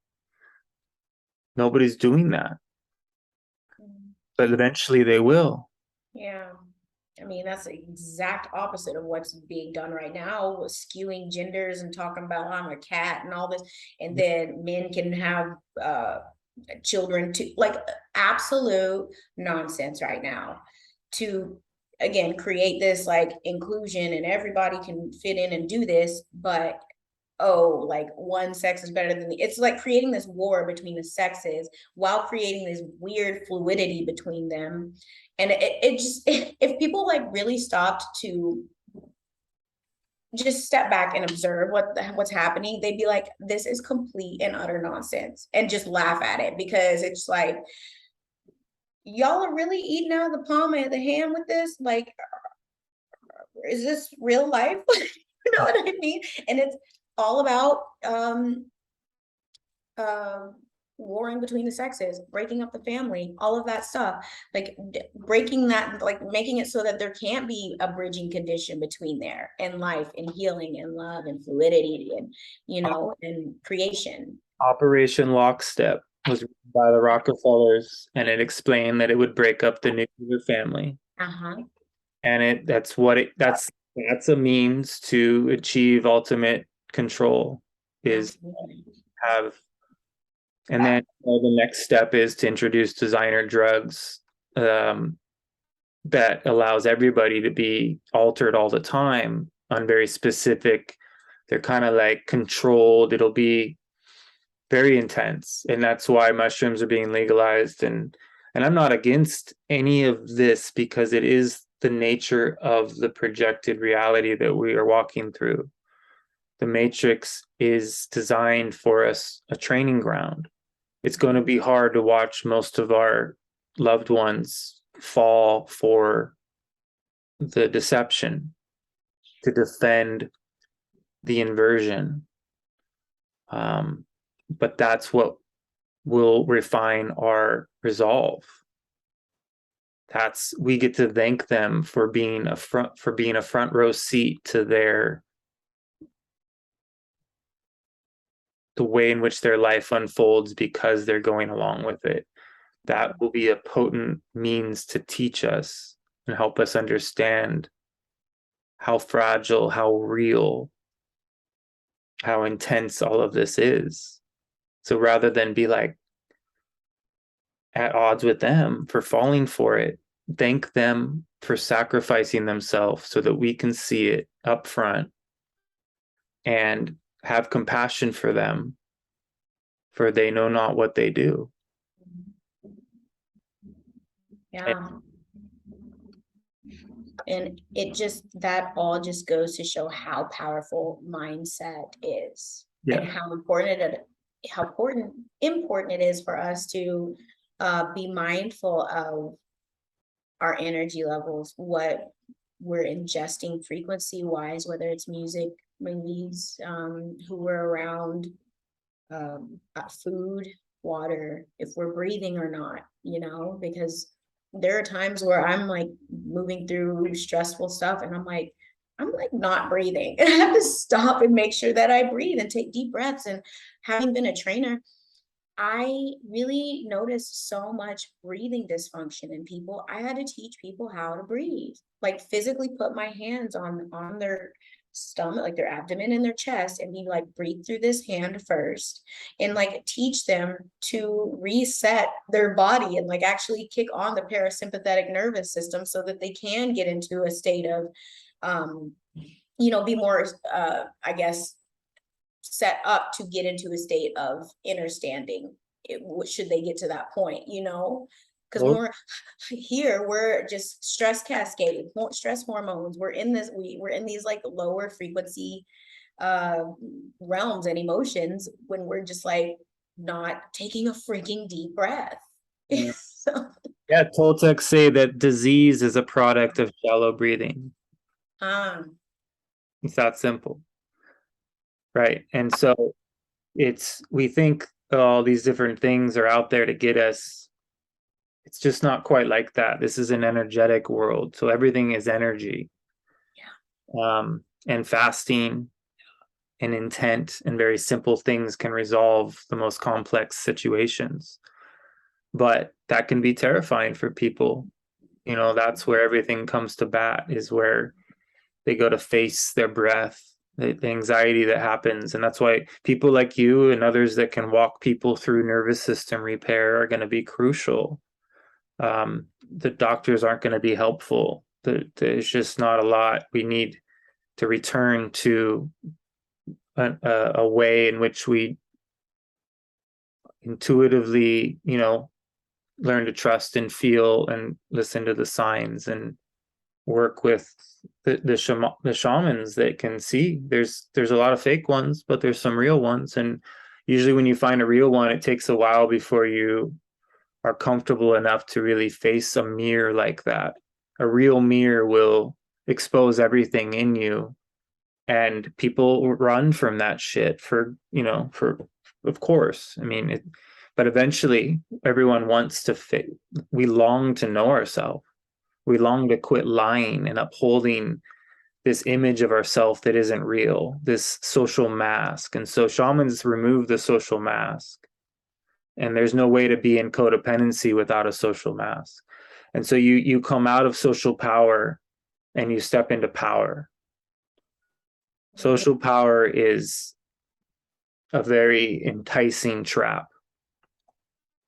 Nobody's doing that, but eventually they will. Yeah. I mean, that's the exact opposite of what's being done right now, with skewing genders and talking about I'm a cat and all this. And then men can have children too, like absolute nonsense right now to, again, create this like inclusion and everybody can fit in and do this, but oh, like one sex is better than the, it's like creating this war between the sexes while creating this weird fluidity between them. And it just, if people like really stopped to just step back and observe what's happening, they'd be like, this is complete and utter nonsense, and just laugh at it, because it's like, y'all are really eating out of the palm of the hand with this. Like, is this real life? You know what I mean? And it's all about um warring between the sexes, breaking up the family, all of that stuff, like breaking that, like making it so that there can't be a bridging condition between there and life and healing and love and fluidity and, you know, and creation. Operation Lockstep was written by the Rockefellers, and it explained that it would break up the nuclear family. Uh-huh. And that's a means to achieve ultimate control, is have. And then the next step is to introduce designer drugs that allows everybody to be altered all the time on very specific, they're kind of like controlled, it'll be very intense. And that's why mushrooms are being legalized. And I'm not against any of this, because it is the nature of the projected reality that we are walking through. The matrix is designed for us, a training ground. It's going to be hard to watch most of our loved ones fall for the deception, to defend the inversion. But that's what will refine our resolve. We get to thank them for being a front row seat to the way in which their life unfolds, because they're going along with it. That will be a potent means to teach us and help us understand how fragile, how real, how intense all of this is. So rather than be like at odds with them for falling for it, thank them for sacrificing themselves so that we can see it up front and have compassion for them, for they know not what they do. Yeah. And it just, that all just goes to show how powerful mindset is, and Yeah. how important it is for us to be mindful of our energy levels, what we're ingesting frequency wise, whether it's music, movies, who we're around, food, water, if we're breathing or not, because there are times where I'm like moving through stressful stuff and I'm like not breathing. And I have to stop and make sure that I breathe and take deep breaths. And having been a trainer, I really noticed so much breathing dysfunction in people. I had to teach people how to breathe, like physically put my hands on their stomach, like their abdomen and their chest, and be like, breathe through this hand first, and like teach them to reset their body and like actually kick on the parasympathetic nervous system so that they can get into a state of, be more, I guess, set up to get into a state of understanding should they get to that point, because when Well, we're here, we're just stress cascading, stress hormones, we're in these like lower frequency uh realms and emotions when we're just like not taking a freaking deep breath. yeah. So, Yeah, Toltecs say that disease is a product of shallow breathing. It's that simple, right? And so we think all these different things are out there to get us. It's just not quite like that. This is an energetic world, so everything is energy. And fasting and intent and very simple things can resolve the most complex situations. But that can be terrifying for people. That's where everything comes to bat, is where they go to face their breath, the anxiety that happens. And that's why people like you and others that can walk people through nervous system repair are going to be crucial. The doctors aren't going to be helpful. There's just not a lot. We need to return to a way in which we intuitively, learn to trust and feel and listen to the signs and work with the shamans that can see. There's a lot of fake ones, but there's some real ones. And usually when you find a real one, it takes a while before you are comfortable enough to really face a mirror like that. A real mirror will expose everything in you, and people run from that shit for of course. I mean, but eventually everyone wants to fit. We long to know ourselves. We long to quit lying and upholding this image of ourself that isn't real, this social mask. And so shamans remove the social mask. And there's no way to be in codependency without a social mask. And so you come out of social power and you step into power. Social power is a very enticing trap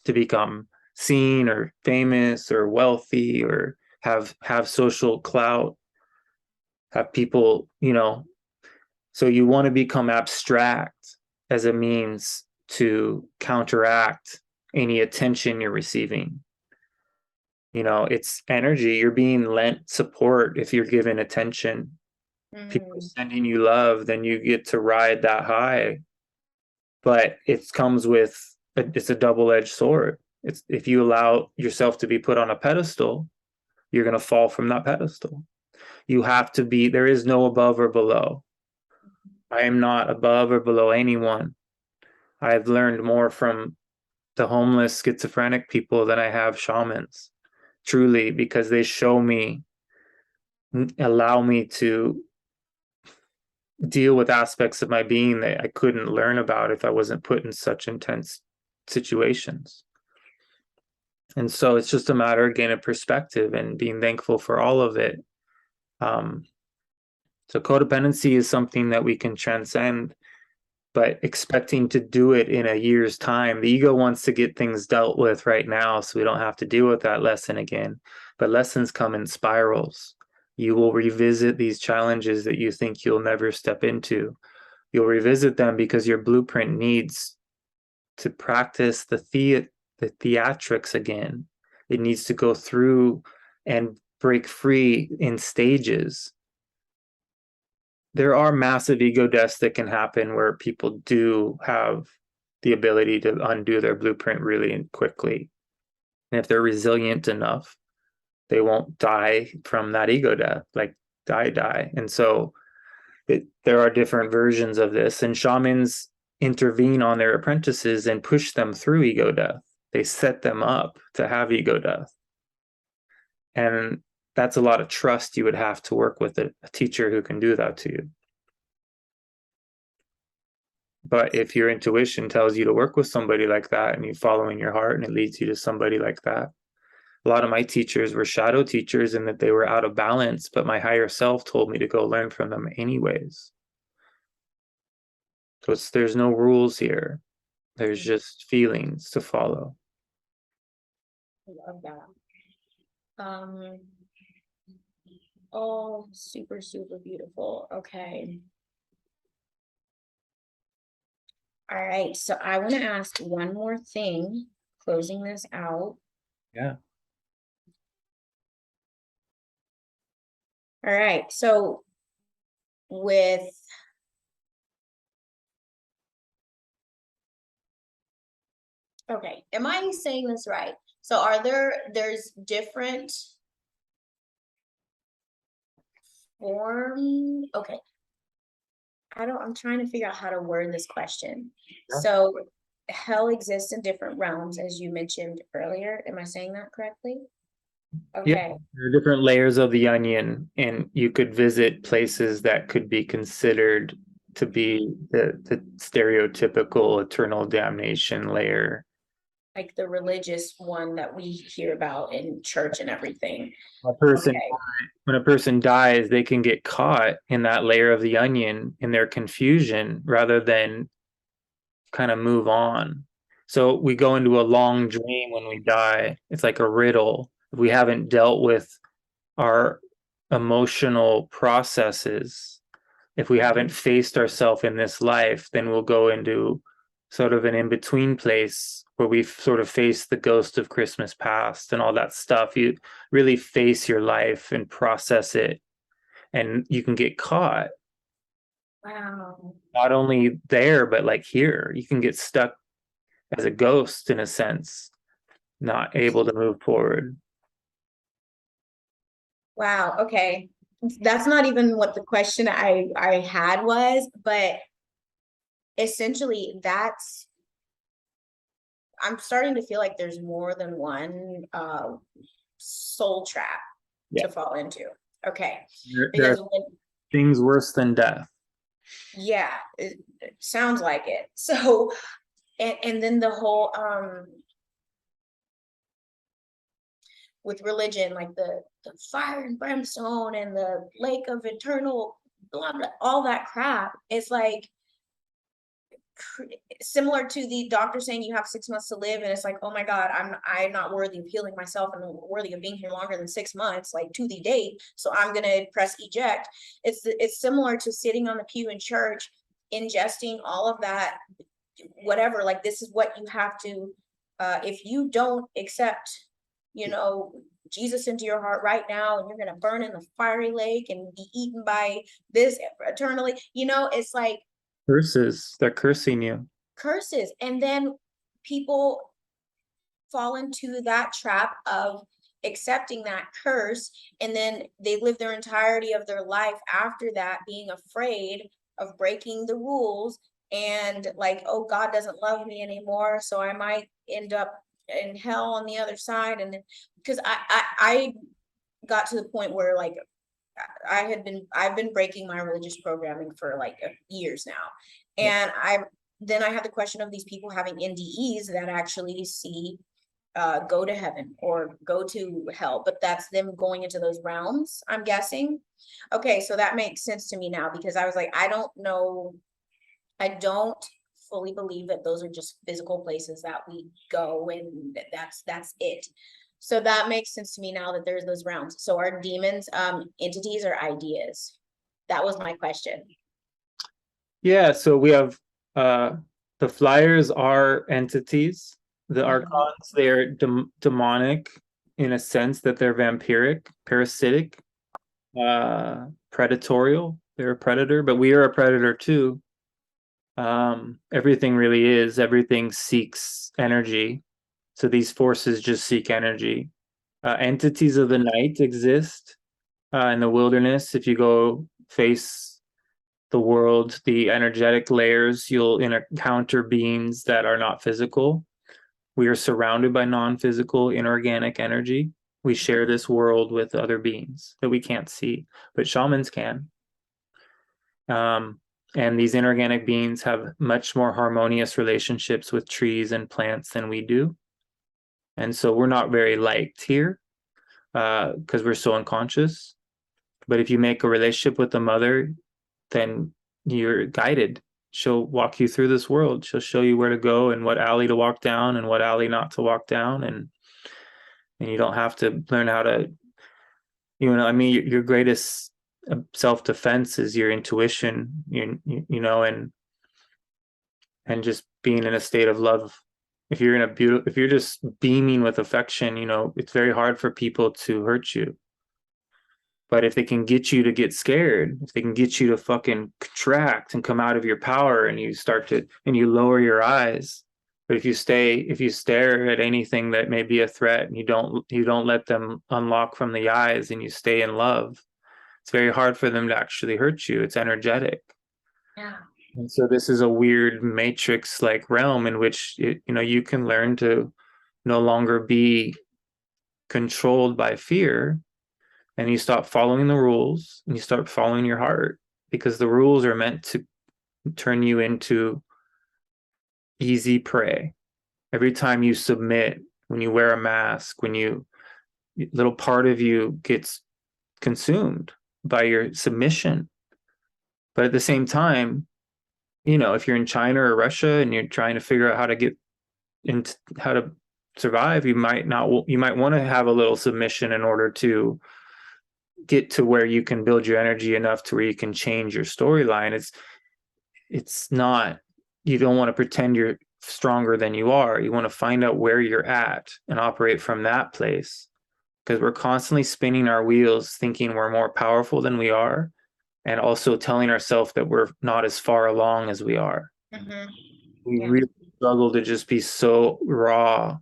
to become seen or famous or wealthy or have social clout, have people, so you want to become abstract as a means to counteract any attention you're receiving. It's energy. You're being lent support if you're given attention. People sending you love, then you get to ride that high. But it comes with it's a double-edged sword. It's if you allow yourself to be put on a pedestal, you're going to fall from that pedestal. You have to be, there is no above or below. I am not above or below anyone. I've learned more from the homeless schizophrenic people than I have shamans, truly, because they allow me to deal with aspects of my being that I couldn't learn about if I wasn't put in such intense situations. And so it's just a matter, again, of perspective and being thankful for all of it. So codependency is something that we can transcend, but expecting to do it in a year's time. The ego wants to get things dealt with right now so we don't have to deal with that lesson again. But lessons come in spirals. You will revisit these challenges that you think you'll never step into. You'll revisit them because your blueprint needs to practice the theatrics again. It needs to go through and break free in stages. There are massive ego deaths that can happen where people do have the ability to undo their blueprint really quickly. And if they're resilient enough, they won't die from that ego death, like die. And so there are different versions of this, and shamans intervene on their apprentices and push them through ego death. They set them up to have ego death. And that's a lot of trust you would have to work with a teacher who can do that to you. But if your intuition tells you to work with somebody like that and you follow in your heart and it leads you to somebody like that. A lot of my teachers were shadow teachers in that they were out of balance, but my higher self told me to go learn from them anyways. So there's no rules here. There's just feelings to follow. I love that. Oh, super, super beautiful. Okay. All right. So I want to ask one more thing, closing this out. Yeah. All right. So with okay, am I saying this right? So there's different form. Okay. I'm trying to figure out how to word this question. Yeah. So hell exists in different realms, as you mentioned earlier. Am I saying that correctly? Yeah, Okay. there are different layers of the onion, and you could visit places that could be considered to be the stereotypical eternal damnation layer. Like the religious one that we hear about in church and everything. A person, Okay. when a person dies, they can get caught in that layer of the onion in their confusion rather than kind of move on. So we go into a long dream when we die. It's like a riddle. If we haven't dealt with our emotional processes, if we haven't faced ourselves in this life, then we'll go into sort of an in-between place where we sort of face the ghost of Christmas past and all that stuff. You really face your life and process it, and you can get caught Wow. not only there, but like here. You can get stuck as a ghost in a sense, not able to move forward. Wow. Okay. That's not even what the question I had was, but essentially I'm starting to feel like there's more than one soul trap Yeah. to fall into. Okay. There Because are things worse than death. yeah, it sounds like it. So and then the whole with religion, like the fire and brimstone and the lake of eternal blah blah, all that crap. It's like similar to the doctor saying you have 6 months to live, and it's like, oh my god, I'm not worthy of healing myself and worthy of being here longer than 6 months, like to the date, so I'm gonna press eject. It's similar to sitting on the pew in church, ingesting all of that, whatever, like this is what you have to if you don't accept, Jesus into your heart right now, and you're gonna burn in the fiery lake and be eaten by this eternally, it's like Curses. They're cursing you. curses. And then people fall into that trap of accepting that curse, and then they live their entirety of their life after that being afraid of breaking the rules, and like, oh, God doesn't love me anymore, so I might end up in hell on the other side. And then because I got to the point where like I've been breaking my religious programming for like years now. And I had the question of these people having NDEs that actually see go to heaven or go to hell, but that's them going into those realms, I'm guessing. Okay, so that makes sense to me now, because I was like, I don't know, I don't fully believe that those are just physical places that we go and that's it. So that makes sense to me now that there's those realms. So are demons entities or ideas? That was my question. Yeah, so we have the flyers are entities. The Mhm. archons, they're demonic in a sense that they're vampiric, parasitic, predatorial. They're a predator, but we are a predator too. Everything really is. Everything seeks energy. So these forces just seek energy. Entities of the night exist in the wilderness. If you go face the world, the energetic layers, you'll encounter beings that are not physical. We are surrounded by non-physical, inorganic energy. We share this world with other beings that we can't see, but shamans can. And these inorganic beings have much more harmonious relationships with trees and plants than we do. And so we're not very liked here because we're so unconscious. But if you make a relationship with the mother, then you're guided. She'll walk you through this world. She'll show you where to go and what alley to walk down and what alley not to walk down. And you don't have to learn how to, I mean, your greatest self-defense is your intuition, and just being in a state of love. If you're just beaming with affection, it's very hard for people to hurt you. But if they can get you to get scared, if they can get you to fucking contract and come out of your power and you lower your eyes. But if you stare at anything that may be a threat and you don't let them unlock from the eyes and you stay in love, it's very hard for them to actually hurt you. It's energetic. Yeah. And so this is a weird matrix like realm in which you can learn to no longer be controlled by fear, and you stop following the rules and you start following your heart, because the rules are meant to turn you into easy prey. Every time you submit, when you wear a mask, little part of you gets consumed by your submission. But at the same time, if you're in China or Russia and you're trying to figure out how to get into how to survive, you might want to have a little submission in order to get to where you can build your energy enough to where you can change your storyline. It's not, you don't want to pretend you're stronger than you are. You want to find out where you're at and operate from that place, because we're constantly spinning our wheels thinking we're more powerful than we are, and also telling ourselves that we're not as far along as we are. Mm-hmm. We Yeah. really struggle to just be so raw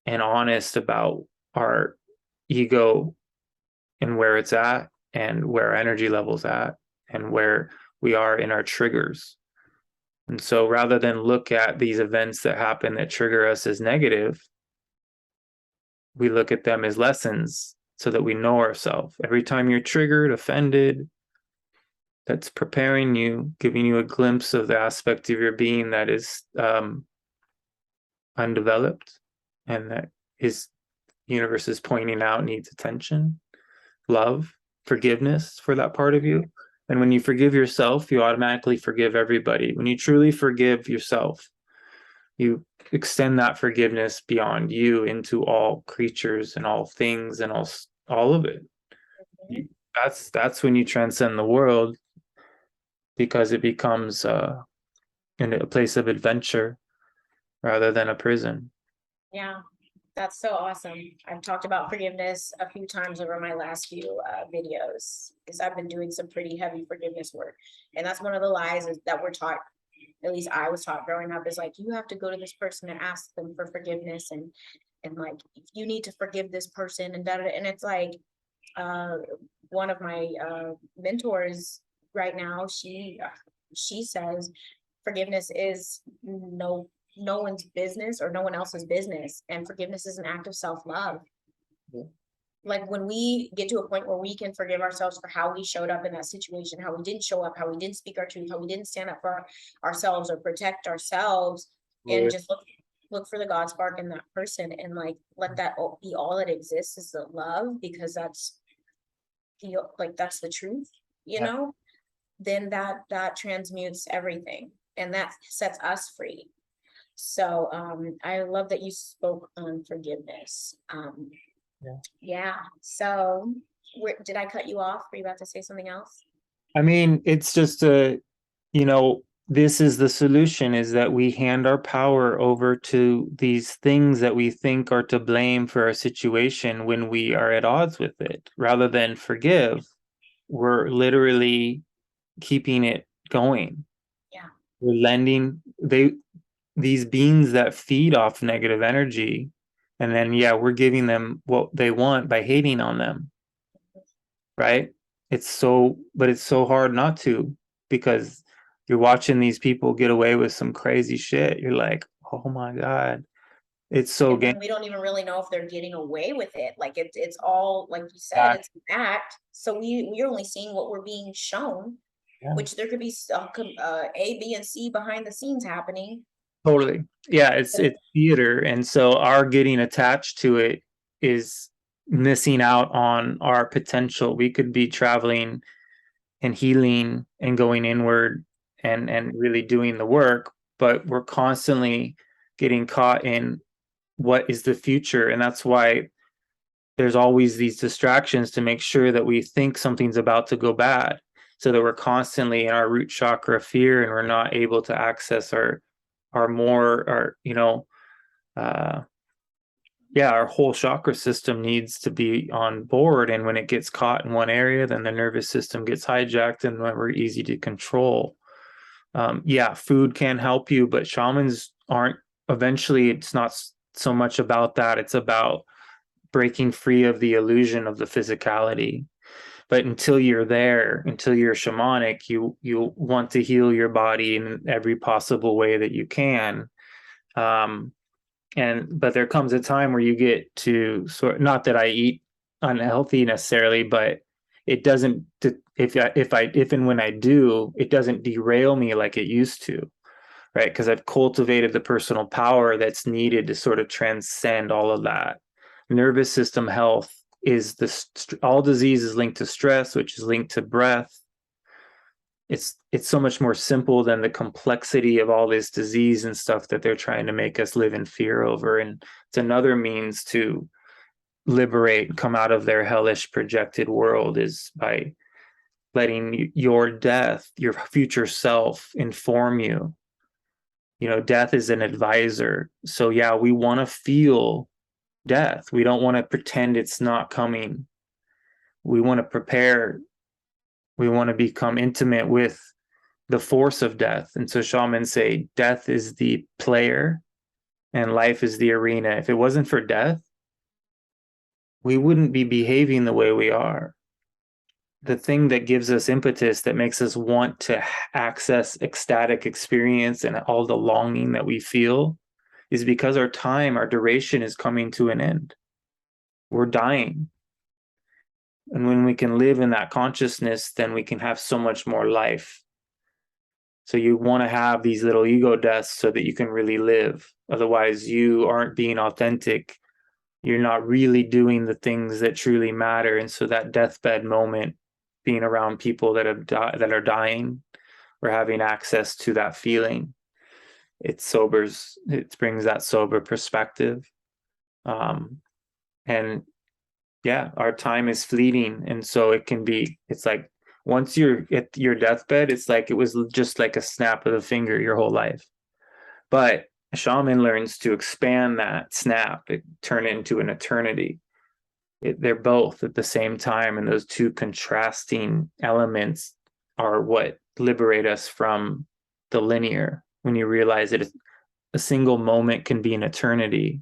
and honest about our ego and where it's at and where our energy level's at and where we are in our triggers. And so rather than look at these events that happen that trigger us as negative, we look at them as lessons so that we know ourselves. Every time you're triggered, offended, that's preparing you, giving you a glimpse of the aspect of your being that is undeveloped and that is universe is pointing out needs attention, love, forgiveness for that part of you. And when you forgive yourself, you automatically forgive everybody. When you truly forgive yourself, you extend that forgiveness beyond you into all creatures and all things and all of it. That's when you transcend the world, because it becomes a place of adventure rather than a prison. Yeah, that's so awesome. I've talked about forgiveness a few times over my last few videos, because I've been doing some pretty heavy forgiveness work. And that's one of the lies that we're taught, at least I was taught growing up, is like, you have to go to this person and ask them for forgiveness. And like, you need to forgive this person and and it's like, one of my mentors right now, she says forgiveness is no one's business or no one else's business, and forgiveness is an act of self-love. Yeah. Like when we get to a point where we can forgive ourselves for how we showed up in that situation, how we didn't show up, how we didn't speak our truth, how we didn't stand up for ourselves or protect ourselves, and just look for the God spark in that person, and like let that be all that exists is the love, because that's like that's the truth, you Yeah. know, then that transmutes everything, and that sets us free. So I love that you spoke on forgiveness. Yeah. Yeah. So did I cut you off? Were you about to say something else? I mean, it's just this is the solution, is that we hand our power over to these things that we think are to blame for our situation when we are at odds with it. Rather than forgive, we're literally keeping it going. Yeah. We're lending these beings that feed off negative energy, and then we're giving them what they want by hating on them, right? But it's so hard not to, because you're watching these people get away with some crazy shit. You're like, oh my God. It's so And game. then we don't even really know if they're getting away with it. Like it's all, like you said, Back. it's an act. So we're only seeing what we're being shown, Yeah, which there could be A, B, and C behind the scenes happening. totally. Yeah, it's theater. And so our getting attached to it is missing out on our potential. We could be traveling and healing and going inward and really doing the work, but we're constantly getting caught in what is the future. And that's why there's always these distractions to make sure that we think something's about to go bad, so that we're constantly in our root chakra of fear and we're not able to access our more our uh our whole chakra system needs to be on board. And when it gets caught in one area, then the nervous system gets hijacked, and when we're easy to control. Food can help you, but shamans aren't. Eventually, it's not so much about that. It's about breaking free of the illusion of the physicality. But until you're there, until you're shamanic, you want to heal your body in every possible way that you can. But there comes a time where you get to not that I eat unhealthy necessarily, but it doesn't, if and when I do, it doesn't derail me like it used to, right? Because I've cultivated the personal power that's needed to sort of transcend all of that. Nervous system health is all disease is linked to stress, which is linked to breath. It's so much more simple than the complexity of all this disease and stuff that they're trying to make us live in fear over. And it's another means to liberate, come out of their hellish projected world, is by letting your death, your future self, inform you. Death is an advisor. So we want to feel death. We don't want to pretend it's not coming. We want to prepare. We want to become intimate with the force of death. And so shamans say death is the player and life is the arena. If it wasn't for death, we wouldn't be behaving the way we are. The thing that gives us impetus, that makes us want to access ecstatic experience and all the longing that we feel, is because our duration is coming to an end. We're dying. And when we can live in that consciousness, then we can have so much more life. So you want to have these little ego deaths so that you can really live. Otherwise, you aren't being authentic. You're not really doing the things that truly matter. And so that deathbed moment, being around people that are dying, or having access to that feeling, it brings that sober perspective. And our time is fleeting. And so it's like, once you're at your deathbed, it's like it was just like a snap of the finger your whole life. But a shaman learns to expand that snap, turn it into an eternity. They're both at the same time, and those two contrasting elements are what liberate us from the linear. When you realize that a single moment can be an eternity,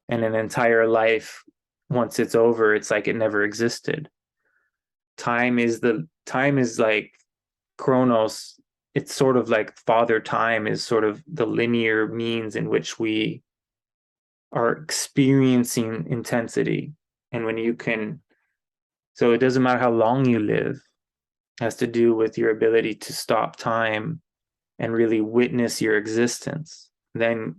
and an entire life, once it's over, it's like it never existed. Time is like Chronos. It's sort of like Father Time is sort of the linear means in which we are experiencing intensity. And so it doesn't matter how long you live, it has to do with your ability to stop time and really witness your existence. Then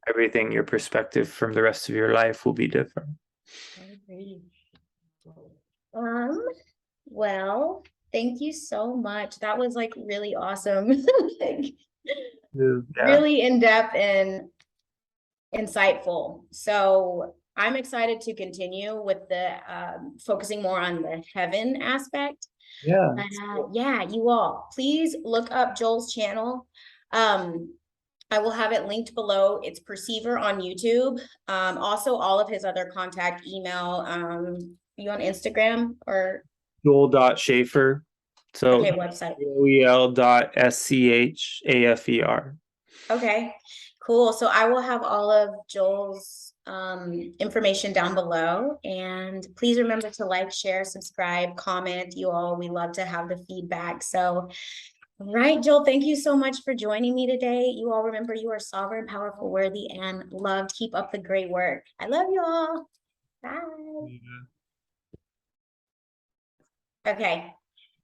everything, your perspective from the rest of your life will be different. I agree. Well, thank you so much. That was like really awesome. Like, Yeah. really in-depth and insightful. So I'm excited to continue with the focusing more on the heaven aspect. Yeah. But yeah, you all, please look up Joel's channel. I will have it linked below. It's Perceiver on YouTube. Also, all of his other contact, email. You on Instagram or Joel.Schaefer. So okay, website. Joel.SCHAFER. Okay, cool. So I will have all of Joel's information down below. And please remember to like, share, subscribe, comment. You all, we love to have the feedback. So, all right, Joel, thank you so much for joining me today. You all remember you are sovereign, powerful, worthy, and loved. Keep up the great work. I love you all. Bye. Okay.